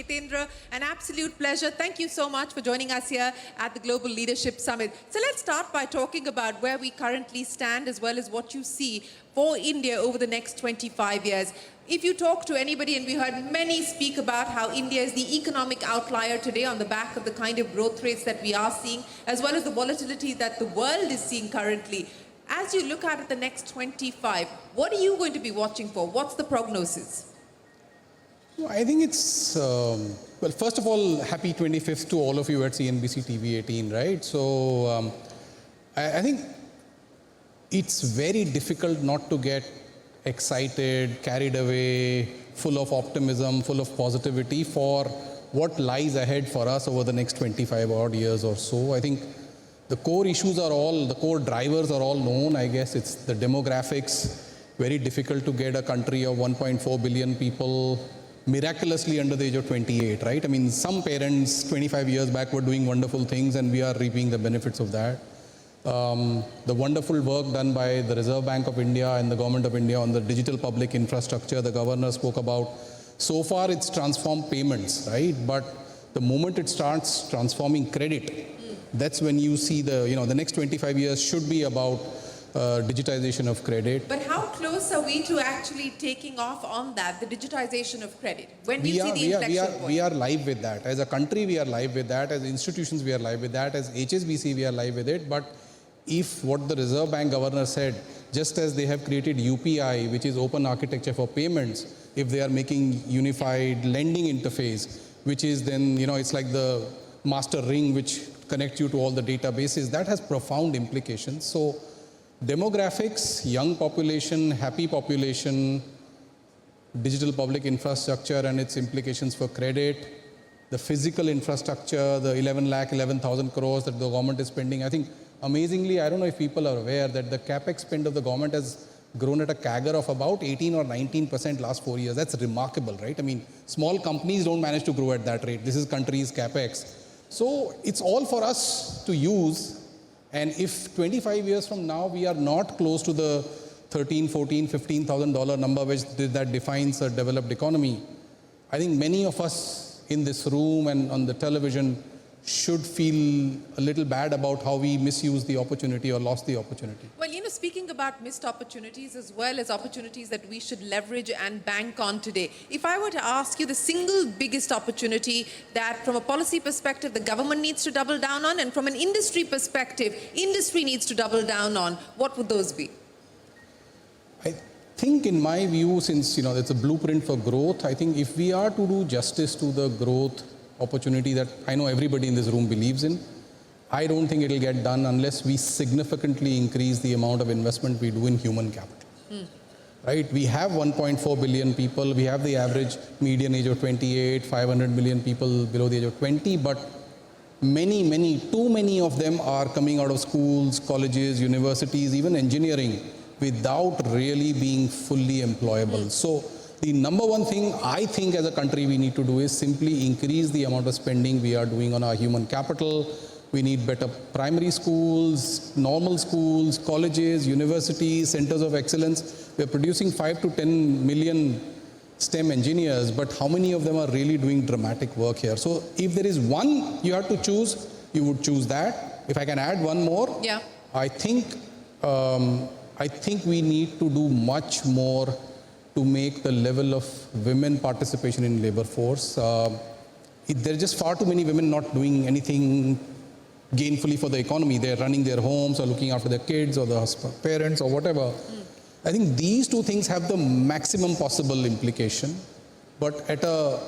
Hitendra, an absolute pleasure. Thank you so much for joining us here at the Global Leadership Summit. So let's start by talking about where we currently stand as well as what you see for India over the next 25 years. If you talk to anybody, and we heard many speak about how India is the economic outlier today on the back of the kind of growth rates that we are seeing, as well as the volatility that the world is seeing currently. As you look at the next 25, what are you going to be watching for? What's the prognosis? Well, I think it's, well, first of all, happy 25th to all of you at CNBC-TV18, right? So I think it's very difficult not to get excited, carried away, full of optimism, full of positivity for what lies ahead for us over the next 25 odd years or so. I think the core issues are all, the core drivers are all known. I guess it's the demographics, very difficult to get a country of 1.4 billion people miraculously under the age of 28, right? I mean, some parents 25 years back were doing wonderful things and we are reaping the benefits of that. The wonderful work done by the Reserve Bank of India and the Government of India on the digital public infrastructure, the governor spoke about. So far it's transformed payments, right? But the moment it starts transforming credit, that's when you see the next 25 years should be about digitization of credit. But how close are we to actually taking off on that, the digitization of credit? When do you see the inflection point? We are live with that. As a country, we are live with that. As institutions, we are live with that. As HSBC, we are live with it. But if what the Reserve Bank governor said, just as they have created UPI, which is open architecture for payments, if they are making unified lending interface, which is then, it's like the master ring which connects you to all the databases, that has profound implications. So demographics, young population, happy population, digital public infrastructure and its implications for credit, the physical infrastructure, the 11,000 crores that the government is spending. I think amazingly, I don't know if people are aware that the capex spend of the government has grown at a CAGR of about 18 or 19% last 4 years. That's remarkable, right? I mean, small companies don't manage to grow at that rate. This is country's capex. So it's all for us to use. And if 25 years from now, we are not close to the $13,000, $14,000, $15,000 number that defines a developed economy, I think many of us in this room and on the television should feel a little bad about how we misused the opportunity or lost the opportunity. Well, speaking about missed opportunities as well as opportunities that we should leverage and bank on today, if I were to ask you the single biggest opportunity that from a policy perspective the government needs to double down on, and from an industry perspective, industry needs to double down on, what would those be? I think in my view, since it's a blueprint for growth, I think if we are to do justice to the growth opportunity that I know everybody in this room believes in, I don't think it will get done unless we significantly increase the amount of investment we do in human capital. Right? We have 1.4 billion people. We have the average median age of 28, 500 million people below the age of 20, but too many of them are coming out of schools, colleges, universities, even engineering, without really being fully employable. So the number one thing I think as a country we need to do is simply increase the amount of spending we are doing on our human capital. We need better primary schools, normal schools, colleges, universities, centers of excellence. We are producing 5 to 10 million STEM engineers, but how many of them are really doing dramatic work here? So if there is one you have to choose, you would choose that. If I can add one more, yeah. I think we need to do much more to make the level of women participation in labor force. There are just far too many women not doing anything gainfully for the economy. They're running their homes or looking after their kids or the parents or whatever. I think these two things have the maximum possible implication. But at a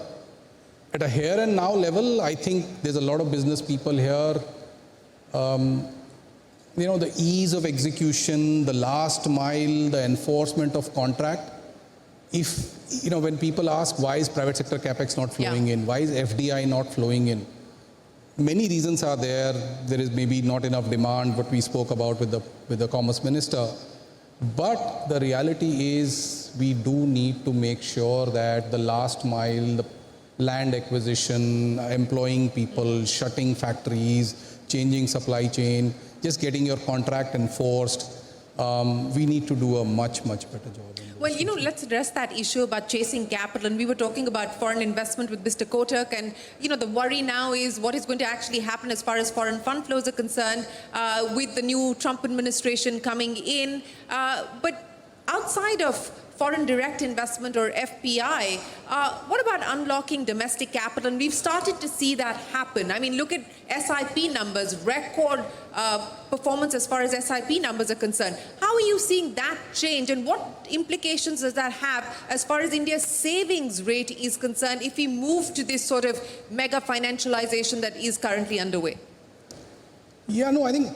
here and now level, I think there's a lot of business people here. The ease of execution, the last mile, the enforcement of contract. If, when people ask why is private sector capex not flowing in, why is FDI not flowing in, many reasons are there. There is maybe not enough demand, what we spoke about with the Commerce Minister. But the reality is we do need to make sure that the last mile, the land acquisition, employing people, shutting factories, changing supply chain, just getting your contract enforced, we need to do a much better job. Well, let's address that issue about chasing capital. And we were talking about foreign investment with Mr. Kotak. And, the worry now is what is going to actually happen as far as foreign fund flows are concerned with the new Trump administration coming in. But outside of foreign direct investment or FPI, what about unlocking domestic capital? And we've started to see that happen. I mean, look at SIP numbers, record performance as far as SIP numbers are concerned. How are you seeing that change, and what implications does that have as far as India's savings rate is concerned if we move to this sort of mega financialization that is currently underway? Yeah, no, I think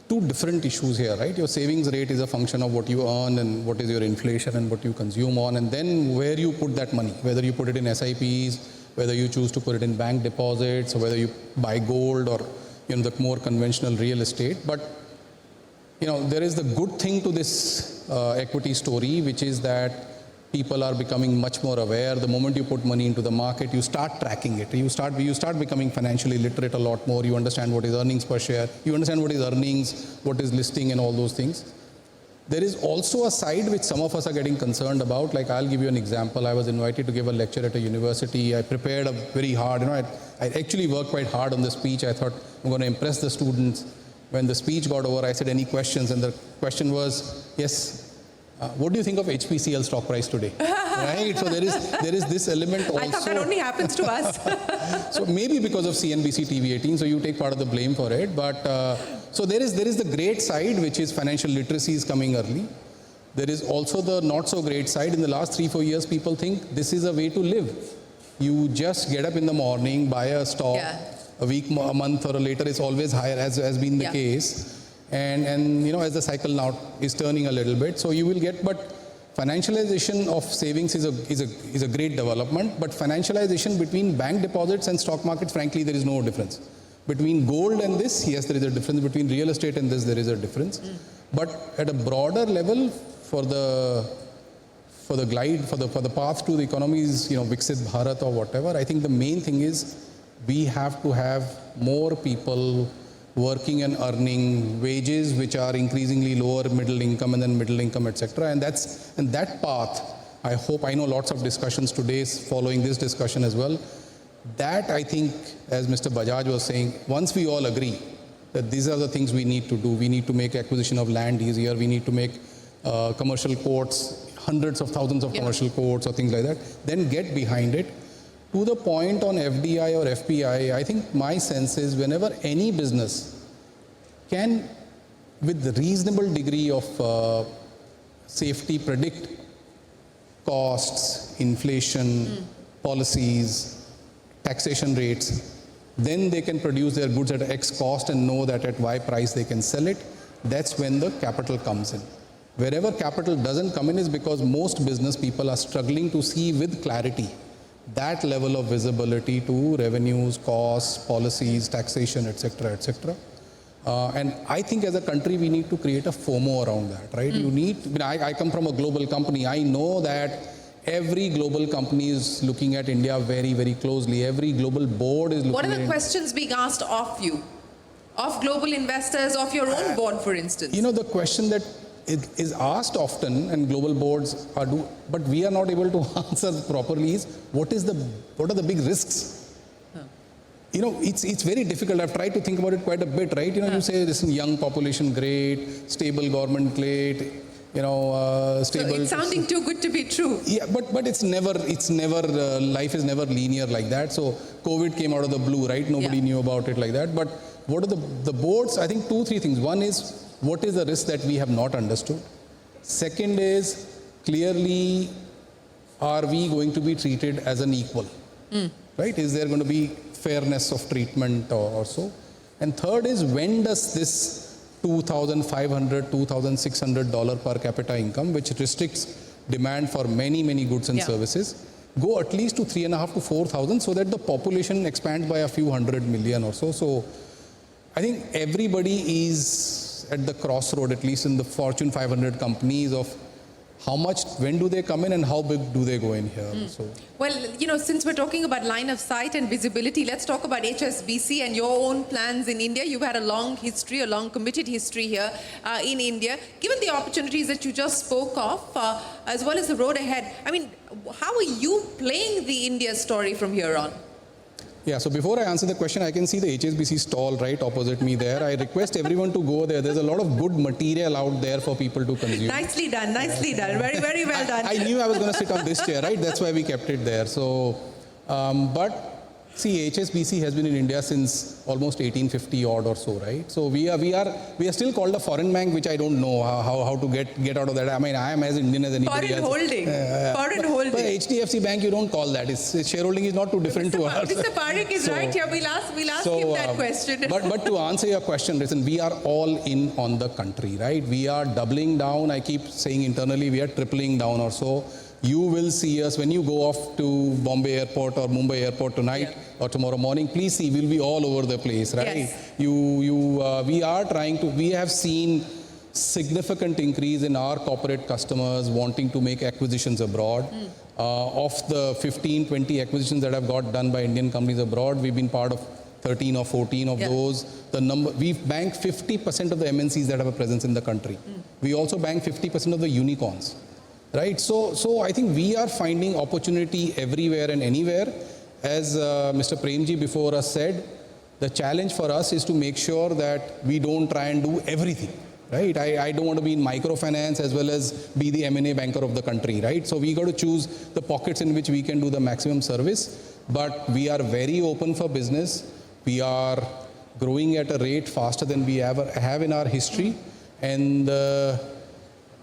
two different issues here, right? Your savings rate is a function of what you earn and what is your inflation and what you consume on, and then where you put that money, whether you put it in SIPs, whether you choose to put it in bank deposits, or whether you buy gold or the more conventional real estate. But there is the good thing to this equity story, which is that people are becoming much more aware. The moment you put money into the market, you start tracking it. You start becoming financially literate a lot more. You understand what is earnings per share. You understand what is earnings, what is listing, and all those things. There is also a side which some of us are getting concerned about. Like, I'll give you an example. I was invited to give a lecture at a university. I prepared very hard. I actually worked quite hard on the speech. I thought I'm going to impress the students. When the speech got over, I said, any questions? And the question was, yes, what do you think of HPCL stock price today? Right? So there is this element also. I thought that only happens to us. So maybe because of CNBC-TV18, so you take part of the blame for it. But so there is the great side, which is financial literacy is coming early. There is also the not so great side. In the last 3-4 years, people think this is a way to live. You just get up in the morning, buy a stock, a week, a month, or later it's always higher, as has been the case. And as the cycle now is turning a little bit, so you will get, but financialization of savings is a great development. But financialization between bank deposits and stock market, frankly, there is no difference. Between gold and this, yes, there is a difference. Between real estate and this, there is a difference. But at a broader level, for the path to the economy's Viksit Bharat or whatever, I think the main thing is we have to have more people working and earning wages which are increasingly lower middle income and then middle income, etc. And that path, I know lots of discussions today following this discussion as well. That, I think, as Mr. Bajaj was saying, once we all agree that these are the things we need to do, we need to make acquisition of land easier, we need to make commercial courts, hundreds of thousands of commercial courts or things like that, then get behind it. To the point on FDI or FPI, I think my sense is whenever any business can, with the reasonable degree of safety, predict costs, inflation, policies, taxation rates, then they can produce their goods at X cost and know that at Y price they can sell it. That's when the capital comes in. Wherever capital doesn't come in is because most business people are struggling to see with clarity that level of visibility to revenues, costs, policies, taxation, etc., etc. And I think as a country, we need to create a FOMO around that, right? I come from a global company. I know that every global company is looking at India very, very closely. Every global board is looking at India. What are the questions being asked of you, of global investors, of your own board, for instance? The question that it is asked often, and global boards but we are not able to answer properly, is what are the big risks? It's very difficult. I've tried to think about it quite a bit, right? You say this is young population, great, stable government, great, stable. So it's sounding too good to be true. Yeah, but it's never, life is never linear like that. So COVID came out of the blue, right? Nobody knew about it like that. But what are the boards? I think 2-3 things. One is, what is the risk that we have not understood? Second is, clearly, are we going to be treated as an equal? Right? Is there going to be fairness of treatment or so? And third is, when does this $2,500, $2,600 per capita income, which restricts demand for many, many goods and services, go at least to 3,500 to 4,000 so that the population expands by a few 100 million or so. So I think everybody is at the crossroad, at least in the Fortune 500 companies, of how much, when do they come in and how big do they go in here? So. Well, since we're talking about line of sight and visibility, let's talk about HSBC and your own plans in India. You've had a long history, a long committed history here in India. Given the opportunities that you just spoke of, as well as the road ahead, I mean, how are you playing the India story from here on? Yeah, so before I answer the question, I can see the HSBC stall right opposite me there. I request everyone to go there. There's a lot of good material out there for people to consume. Nicely done, nicely done. Very, very well done. I knew I was going to sit on this chair, right? That's why we kept it there. So, but see, HSBC has been in India since almost 1850 odd or so, right? So we are still called a foreign bank, which I don't know how to get out of that. I mean, I am as Indian as anybody foreign else. Holding. Foreign holding. But HDFC Bank, you don't call that. Its shareholding is not too different to ours. Mr. Parekh is right here. We'll ask him that question. But to answer your question, listen, we are all in on the country, right? We are doubling down. I keep saying internally, we are tripling down or so. You will see us when you go off to Bombay Airport or Mumbai Airport tonight or tomorrow morning. Please see, we'll be all over the place, right? Yes. We have seen significant increase in our corporate customers wanting to make acquisitions abroad. Of the 15, 20 acquisitions that have got done by Indian companies abroad, we've been part of 13 or 14 of those. We've banked 50% of the MNCs that have a presence in the country. We also bank 50% of the unicorns. Right, so I think we are finding opportunity everywhere and anywhere. As Mr. Premji before us said, the challenge for us is to make sure that we don't try and do everything. Right, I don't want to be in microfinance as well as be the M&A banker of the country. Right, so we got to choose the pockets in which we can do the maximum service. But we are very open for business. We are growing at a rate faster than we ever have in our history, and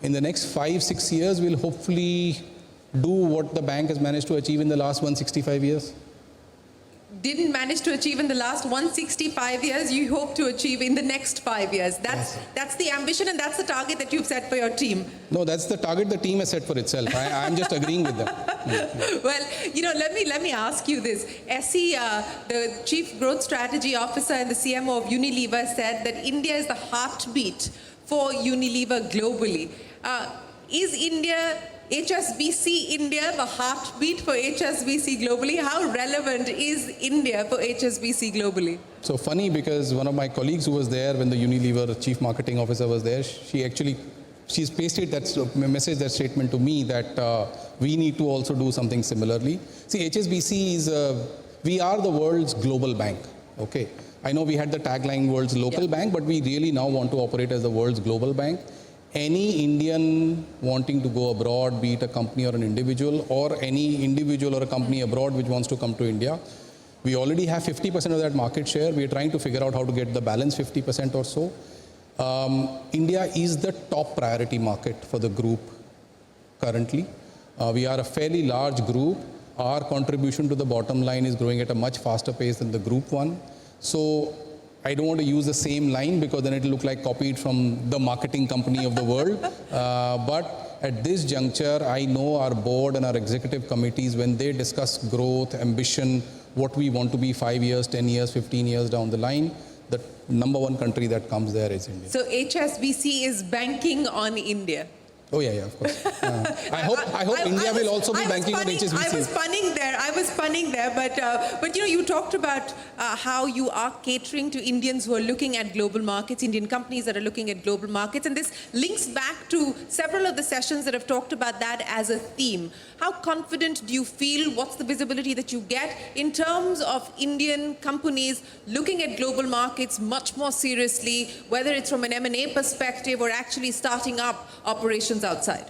in the next 5-6 years, we'll hopefully do what the bank has managed to achieve in the last 165 years. Didn't manage to achieve in the last 165 years, you hope to achieve in the next 5 years. That's the ambition and that's the target that you've set for your team. No, that's the target the team has set for itself. I'm just agreeing with them. Well, let me ask you this. Essie, the Chief Growth Strategy Officer and the CMO of Unilever, said that India is the heartbeat for Unilever globally. Is HSBC India the heartbeat for HSBC globally? How relevant is India for HSBC globally? So funny, because one of my colleagues who was there when the Unilever Chief Marketing Officer was there, she's pasted that statement to me that we need to also do something similarly. See, HSBC we are the world's global bank, okay? I know we had the tagline world's local bank, but we really now want to operate as the world's global bank. Any Indian wanting to go abroad, be it a company or an individual, or any individual or a company abroad which wants to come to India, we already have 50% of that market share. We are trying to figure out how to get the balance 50% or so. India is the top priority market for the group currently. We are a fairly large group. Our contribution to the bottom line is growing at a much faster pace than the group one. So I don't want to use the same line because then it will look like copied from the marketing company of the world. But at this juncture, I know our board and our executive committees, when they discuss growth, ambition, what we want to be 5 years, 10 years, 15 years down the line, the number one country that comes there is India. So HSBC is banking on India. Oh yeah, of course. I hope India will also be banking on HSBC. I was punning there, but you talked about how you are catering to Indians who are looking at global markets, Indian companies that are looking at global markets, and this links back to several of the sessions that have talked about that as a theme. How confident do you feel? What's the visibility that you get in terms of Indian companies looking at global markets much more seriously, whether it's from an M&A perspective or actually starting up operations outside?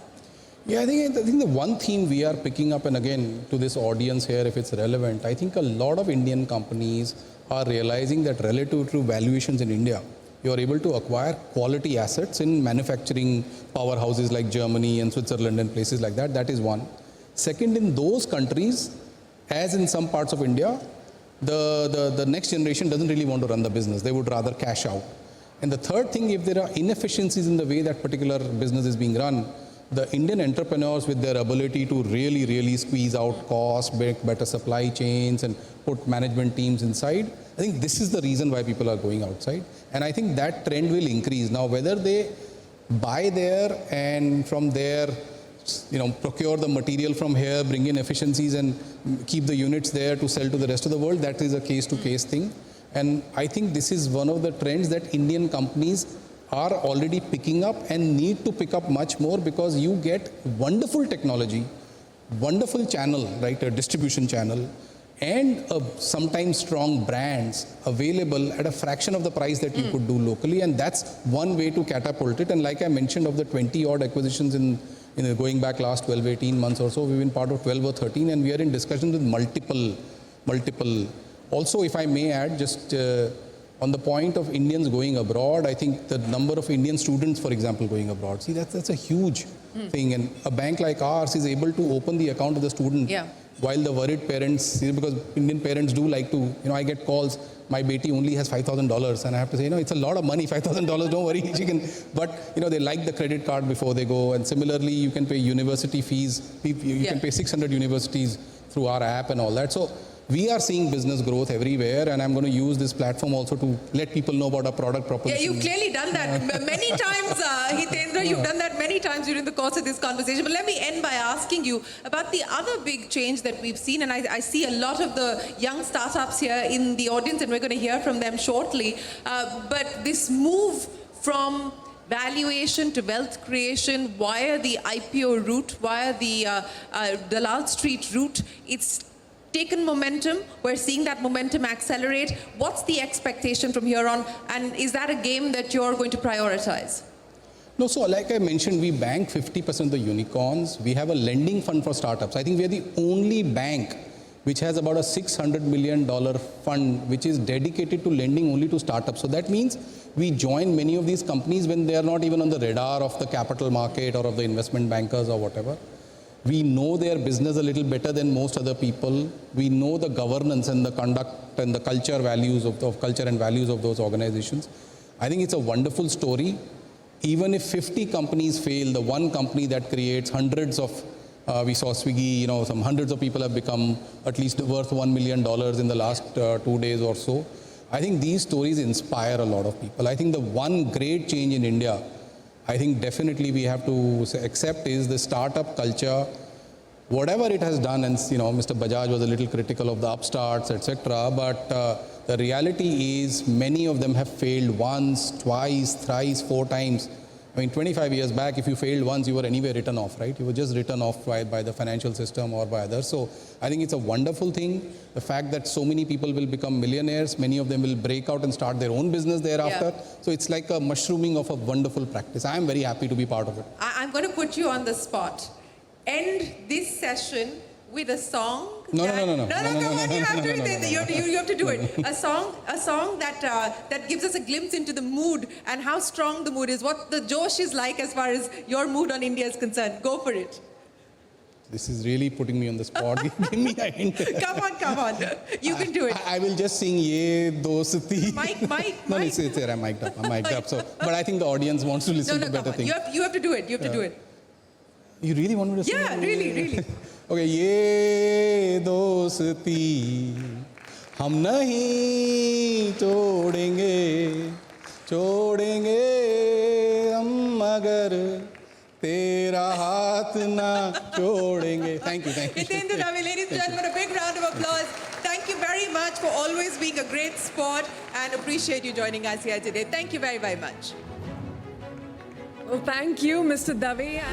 Yeah, I think the one theme we are picking up, and again to this audience here, if it's relevant, I think a lot of Indian companies are realizing that relative to valuations in India, you are able to acquire quality assets in manufacturing powerhouses like Germany and Switzerland and places like that. That is one. Second, in those countries, as in some parts of India, the next generation doesn't really want to run the business. They would rather cash out. And the third thing, if there are inefficiencies in the way that particular business is being run, the Indian entrepreneurs, with their ability to really squeeze out costs, make better supply chains and put management teams inside, I think this is the reason why people are going outside. And I think that trend will increase. Now, whether they buy there and from there procure the material from here, bring in efficiencies and keep the units there to sell to the rest of the world. That is a case-to-case thing. And I think this is one of the trends that Indian companies are already picking up and need to pick up much more, because you get wonderful technology, wonderful channel, right, a distribution channel, and sometimes strong brands available at a fraction of the price that you could do locally. And that's one way to catapult it. And like I mentioned, of the 20 odd acquisitions in going back last 12, 18 months or so, we've been part of 12 or 13, and we are in discussions with multiple. Also, if I may add, just on the point of Indians going abroad, I think the number of Indian students, for example, going abroad, see, that's a huge thing. And a bank like ours is able to open the account of the student. Yeah. While the worried parents, because Indian parents do like to, I get calls, my beti only has $5,000, and I have to say, it's a lot of money, $5,000, don't worry, she can. But, they like the credit card before they go. And similarly, you can pay university fees. You can pay 600 universities through our app and all that. So we are seeing business growth everywhere, and I'm going to use this platform also to let people know about our product proposition. Yeah, you've clearly done that many times, Hitendra. You've done that many times during the course of this conversation. But let me end by asking you about the other big change that we've seen, and I see a lot of the young startups here in the audience, and we're going to hear from them shortly. But this move from valuation to wealth creation via the IPO route, via the Dalal Street route, it's taken momentum. We're seeing that momentum accelerate. What's the expectation from here on? And is that a game that you're going to prioritize? No, so like I mentioned, we bank 50% of the unicorns. We have a lending fund for startups. I think we are the only bank which has about a $600 million fund which is dedicated to lending only to startups. So that means we join many of these companies when they are not even on the radar of the capital market or of the investment bankers or whatever. We know their business a little better than most other people. We know the governance and the conduct and the culture values of culture and values of those organizations. I think it's a wonderful story. Even if 50 companies fail, the one company that creates hundreds of, we saw Swiggy, some hundreds of people have become at least worth $1 million in the last 2 days or so. I think these stories inspire a lot of people. I think the one great change in India, I think definitely we have to accept, is the startup culture. Whatever it has done, and Mr. Bajaj was a little critical of the upstarts, etc. But the reality is many of them have failed once, twice, thrice, 4 times. I mean, 25 years back, if you failed once, you were anyway written off, right? You were just written off by the financial system or by others. So I think it's a wonderful thing. The fact that so many people will become millionaires, many of them will break out and start their own business thereafter. Yeah. So it's like a mushrooming of a wonderful practice. I am very happy to be part of it. I'm going to put you on the spot. End this session with a song. No, come on, you have to do it. You have to do it. A song that gives us a glimpse into the mood and how strong the mood is, what the Josh is like as far as your mood on India is concerned. Go for it. This is really putting me on the spot. Give me a hint. Come on. You can do it. I will just sing Ye Dosti. Mike. No, it's there. I'm mic'd up. So, but I think the audience wants to listen to better things. You have to do it. You have to do it. You really want me to sing? Yeah, really. Okay, Ye Dosti हम नहीं छोड़ेंगे हम मगर तेरा हाथ ना छोड़ेंगे. Thank you. Hitendra, ladies and gentlemen, a big round of applause. Thank you very much for always being a great sport, and appreciate you joining us here today. Thank you very, very much. Well, thank you, Mr. Dave.